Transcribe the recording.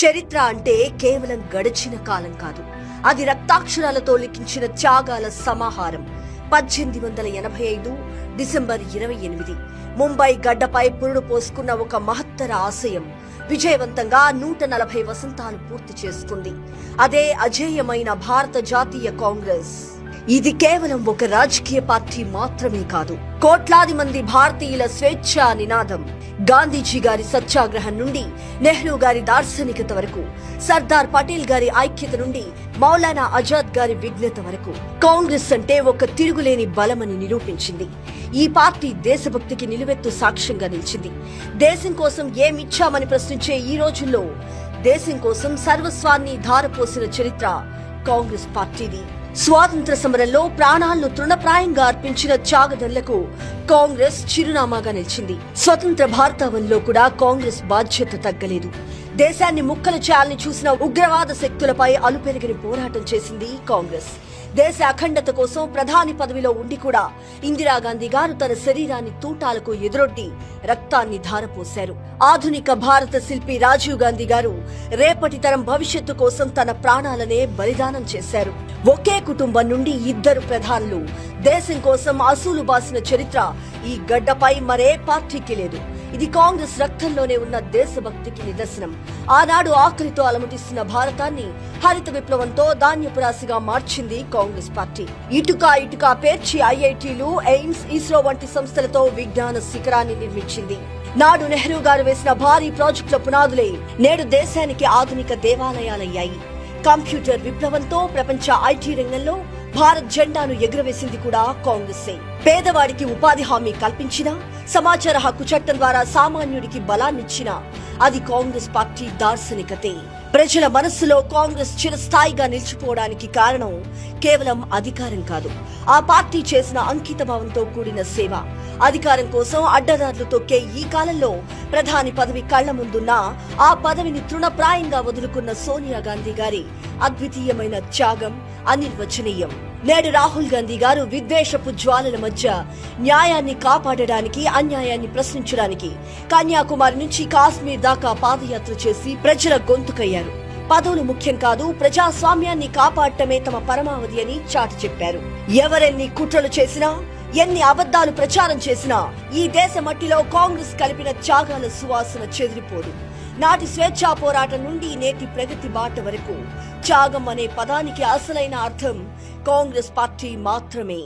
చరిత్ర అంటే కేవలం గడిచిన కాలం కాదు, అది రక్తాక్షరాలతో లిఖించిన త్యాగాల సమాహారం. 1885 డిసెంబర్ 28 ముంబై గడ్డపై పురుడు పోసుకున్న ఒక మహత్తర ఆశయం విజయవంతంగా 140 వసంతాలు పూర్తి చేసుకుంది. అదే అజేయమైన భారత జాతీయ కాంగ్రెస్. ఇది కేవలం ఒక రాజకీయ పార్టీ మాత్రమే కాదు, కోట్లాది మంది భారతీయుల స్వేచ్ఛా నినాదం. గాంధీజీ గారి సత్యాగ్రహం నుండి నెహ్రూ గారి దార్శనికత వరకు, సర్దార్ పటేల్ గారి ఐక్యత నుండి మౌలానా ఆజాద్ గారి విఘ్నత వరకు, కాంగ్రెస్ అంటే ఒక తిరుగులేని బలమని నిరూపించింది. ఈ పార్టీ దేశభక్తికి నిలువెత్తు సాక్ష్యంగా నిలిచింది. దేశం కోసం ఏమిచ్చామని ప్రశ్నించే ఈ రోజుల్లో దేశం కోసం సర్వస్వాన్ని ధారపోసిన చరిత్ర కాంగ్రెస్ పార్టీది. స్వాతంత్ర సమరంలో ప్రాణాలను తృణప్రాయంగా అర్పించిన త్యాగదళ్లకు కాంగ్రెస్ చిరునామాగా నిలిచింది. స్వతంత్ర భారతావనిలో కూడా కాంగ్రెస్ బాధ్యత తగ్గలేదు. దేశాన్ని ముక్కలు చేయాలని చూసిన ఉగ్రవాద శక్తులపై అలుపెరిగిన పోరాటం చేసింది కాంగ్రెస్. దేశ అఖండత కోసం ప్రధాని పదవిలో ఉండి కూడా ఇందిరాగాంధీ గారు తన శరీరాన్ని తూటాలకు ఎదురొడ్డి రక్తాన్ని ధారపోశారు. ఆధునిక భారత శిల్పి రాజీవ్ గాంధీ గారు రేపటి తరం భవిష్యత్తు కోసం తన ప్రాణాలనే బలిదానం చేశారు. ఒకే కుటుంబం నుండి 2 ప్రధానులు దేశం కోసం అసూలు బాసిన చరిత్ర ఈ గడ్డపై మరే పార్టీకి లేదు. ఇది కాంగ్రెస్ రక్తంలోనే ఉన్న దేశభక్తికి నిదర్శనం. ఆనాడు ఆకలితో అలమటిస్తున్న భారతాన్ని హరిత విప్లవంతో ధాన్యపు రాశిగా మార్చింది కాంగ్రెస్ పార్టీ. ఇటుక పేర్చి ఐఐటీలు, ఎయిమ్స్, ఇస్రో వంటి సంస్థలతో విజ్ఞాన శిఖరాన్ని నిర్మించింది. నాడు నెహ్రూ గారు వేసిన భారీ ప్రాజెక్టుల పునాదులే నేడు దేశానికి ఆధునిక దేవాలయాలయ్యాయి. కంప్యూటర్ విప్లవంతో ప్రపంచ ఐటీ రంగంలో భారత్ జెండాను ఎగురవేసింది కూడా కాంగ్రెసే. పేదవాడికి ఉపాధి హామీ కల్పించినా, సమాచార హక్కు చట్టం ద్వారా సామాన్యుడికి బలాన్నిచ్చినా అది కాంగ్రెస్ పార్టీ దార్శనికతే. ప్రజల మనస్సులో కాంగ్రెస్ చిరస్థాయిగా నిలిచిపోవడానికి కారణం కేవలం అధికారం కాదు, ఆ పార్టీ చేసిన అంకిత భావంతో కూడిన సేవ. అధికారం కోసం అడ్డదారులు తొక్కే ఈ కాలంలో ప్రధాని పదవి కళ్ల ముందున్నా ఆ పదవిని తృణప్రాయంగా వదులుకున్న సోనియా గాంధీ గారి అద్వితీయమైన త్యాగం అనిర్వచనీయం. నేడు రాహుల్ గాంధీ గారు విద్వేషపు జ్వాలల మధ్య న్యాయాన్ని కాపాడడానికి, అన్యాయాన్ని ప్రశ్నించడానికి కన్యాకుమారి నుంచి కాశ్మీర్ దాకా పాదయాత్ర చేసి ప్రజల గొంతుకయ్యారు. పదవులు ముఖ్యం కాదు, ప్రజాస్వామ్యాన్ని కాపాడటమే తమ పరమావధి అని చాటి చెప్పారు. ఎవరెన్ని కుట్రలు చేసినా, ఎన్ని అబద్ధాలు ప్రచారం చేసినా ఈ దేశ మట్టిలో కాంగ్రెస్ కలిపిన త్యాగాల సువాసన చెదిరిపోదు. నాటి స్వేచ్ఛా పోరాటం నుండి నేటి ప్రగతి బాట వరకు త్యాగం అనే పదానికి అసలైన అర్థం కాంగ్రెస్ పార్టీ మాత్రమే.